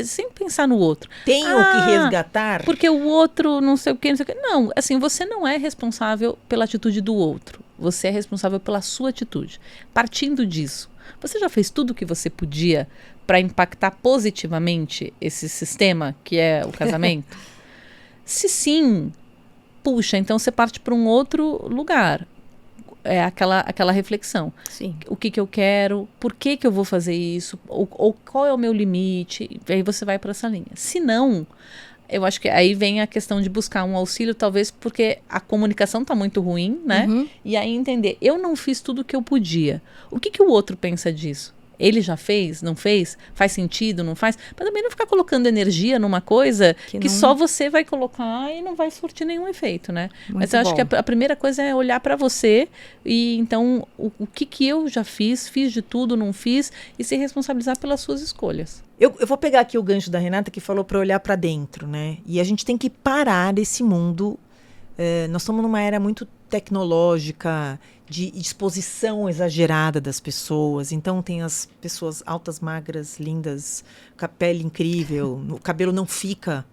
sem pensar no outro. Tenho que resgatar. Porque o outro não sei o que, não sei o que. Não, assim, você não é responsável pela atitude do outro. Você é responsável pela sua atitude. Partindo disso, você já fez tudo o que você podia para impactar positivamente esse sistema que é o casamento? Se sim, puxa, então você parte para um outro lugar. É aquela reflexão. Sim. O que eu quero, por que eu vou fazer isso, ou qual é o meu limite, e aí você vai para essa linha. Se não, eu acho que aí vem a questão de buscar um auxílio, talvez porque a comunicação está muito ruim, né? Uhum. E aí entender, eu não fiz tudo o que eu podia. O que o outro pensa disso? Ele já fez? Não fez? Faz sentido? Não faz? Mas também não ficar colocando energia numa coisa que não- só você vai colocar e não vai surtir nenhum efeito, né? Mas eu acho bom. que a primeira coisa é olhar para você e então o que eu já fiz de tudo, não fiz, e se responsabilizar pelas suas escolhas. Eu vou pegar aqui o gancho da Renata que falou para olhar para dentro, né? E a gente tem que parar esse mundo. Nós estamos numa era muito tecnológica, de exposição exagerada das pessoas. Então tem as pessoas altas, magras, lindas, com a pele incrível, o cabelo não fica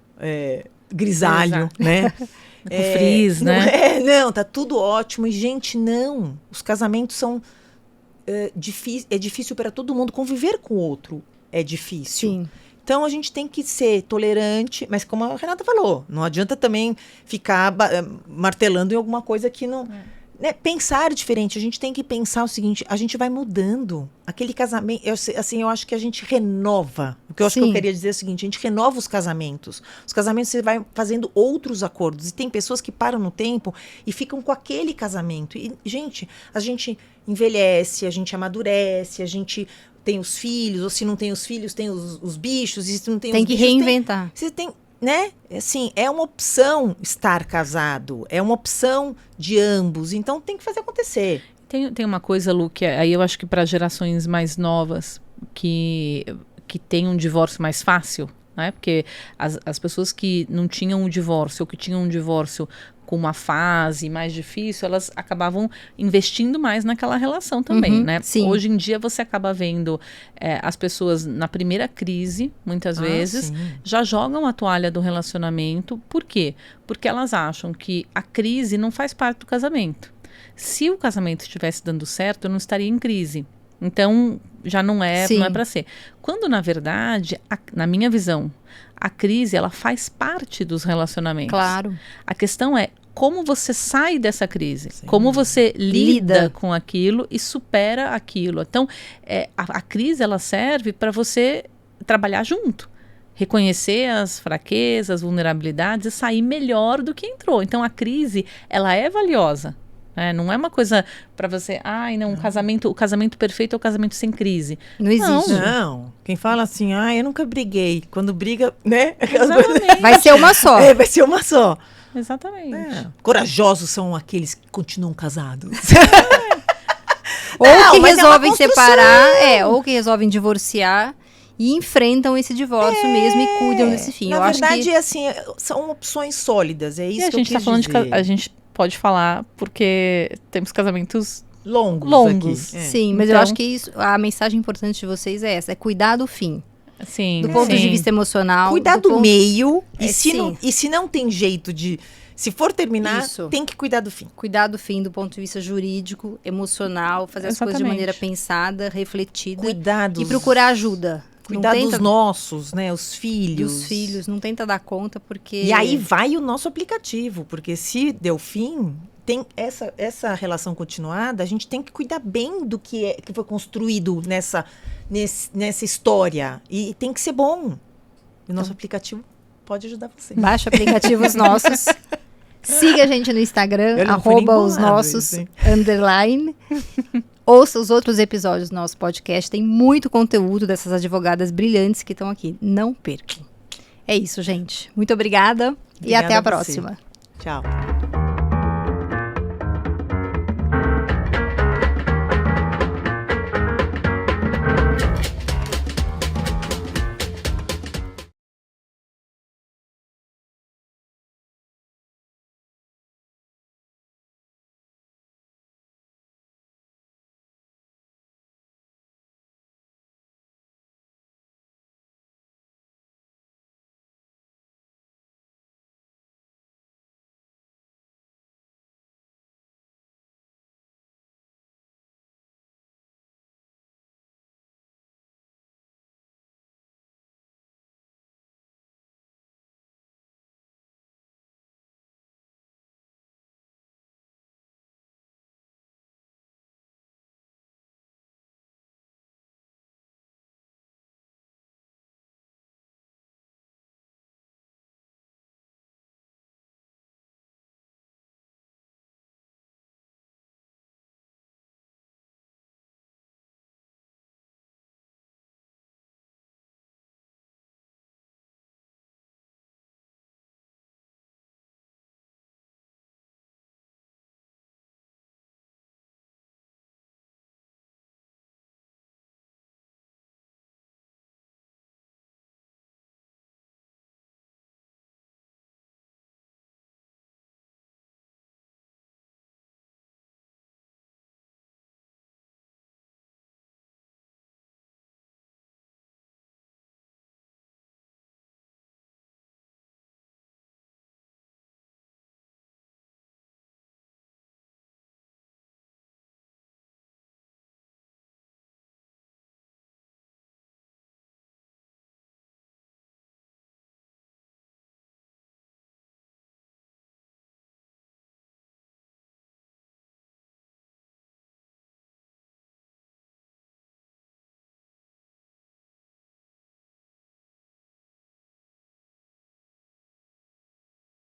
grisalho, Exato. né? Com frizz, né? Não, tá tudo ótimo. E, gente, não. Os casamentos são difícil para todo mundo. Conviver com o outro é difícil. Sim. Então, a gente tem que ser tolerante, mas como a Renata falou, não adianta também ficar martelando em alguma coisa que não... Né? Pensar diferente, a gente tem que pensar o seguinte, a gente vai mudando. Aquele casamento, eu acho que a gente renova. O que eu acho que eu queria dizer é o seguinte, a gente renova os casamentos. Os casamentos você vai fazendo outros acordos. E tem pessoas que param no tempo e ficam com aquele casamento. E, gente, a gente envelhece, a gente amadurece, a gente... tem os filhos, ou se não tem os filhos, tem os bichos, e se não tem os Tem que bichos, reinventar. Você tem, né? Assim, é uma opção estar casado, é uma opção de ambos, então tem que fazer acontecer. Tem uma coisa, Lu, que aí eu acho que para gerações mais novas que tem um divórcio mais fácil, né? Porque as pessoas que não tinham um divórcio ou que tinham um divórcio com uma fase mais difícil, elas acabavam investindo mais naquela relação também, Uhum, né? sim. Hoje em dia você acaba vendo as pessoas na primeira crise, muitas vezes, sim. já jogam a toalha do relacionamento. Por quê? Porque elas acham que a crise não faz parte do casamento. Se o casamento estivesse dando certo, eu não estaria em crise. Então, já não é para ser. Quando, na verdade, na minha visão, a crise, ela faz parte dos relacionamentos. Claro. A questão é como você sai dessa crise, Sim. como você lida Lida. com aquilo e supera aquilo. Então, a crise, ela serve para você trabalhar junto. Reconhecer as fraquezas, vulnerabilidades e sair melhor do que entrou. Então, a crise, ela é valiosa. Né? Não é uma coisa para você, não, o casamento perfeito é o casamento sem crise. Não existe. Não. Quem fala assim, eu nunca briguei. Quando briga, né? Exatamente. Vai ser uma só. Vai ser uma só. Exatamente. Corajosos são aqueles que continuam casados. Ou que resolvem separar, ou que resolvem divorciar e enfrentam esse divórcio mesmo e cuidam desse fim. Na verdade, assim, são opções sólidas. É isso que eu quis dizer. A gente pode falar porque temos casamentos longos. Aqui. Sim, mas eu acho que a mensagem importante de vocês é essa, é cuidar do fim. Sim, do ponto de vista emocional. Cuidar do meio. Sim. E se não tem jeito de... Se for terminar, tem que cuidar do fim. Cuidar do fim do ponto de vista jurídico, emocional, fazer as coisas de maneira pensada, refletida. E procurar ajuda. Cuidar dos nossos, né? Os filhos. Dos filhos. Não tenta dar conta, porque... E aí vai o nosso aplicativo. Porque se deu fim, tem essa relação continuada, a gente tem que cuidar bem do que foi construído nessa história. E tem que ser bom. E o nosso aplicativo pode ajudar você. Baixa aplicativos nossos. Siga a gente no Instagram, @osnossos_. Ouça os outros episódios do nosso podcast. Tem muito conteúdo dessas advogadas brilhantes que estão aqui. Não percam. É isso, gente. Muito obrigada e até a próxima. Tchau.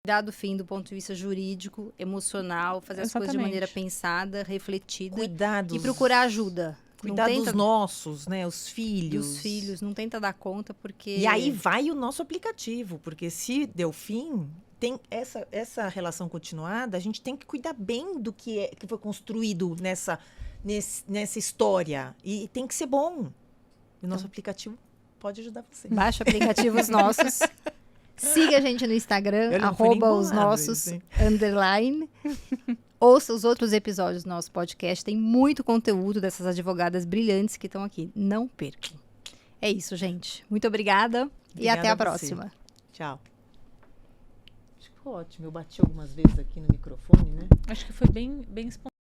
Cuidar do fim do ponto de vista jurídico, emocional, fazer as coisas de maneira pensada, refletida. E procurar ajuda. Cuidar dos nossos, né? Os filhos. Dos filhos. Não tenta dar conta, porque... E aí vai o nosso aplicativo. Porque se deu fim, tem essa relação continuada, a gente tem que cuidar bem do que foi construído nessa história. E tem que ser bom. E o nosso aplicativo pode ajudar você. Baixa aplicativos nossos. Siga a gente no Instagram, @osnossos_. Ouça os outros episódios do nosso podcast. Tem muito conteúdo dessas advogadas brilhantes que estão aqui. Não percam. É isso, gente. Muito obrigada e até a próxima. Tchau. Acho que foi ótimo. Eu bati algumas vezes aqui no microfone, né? Acho que foi bem espontâneo.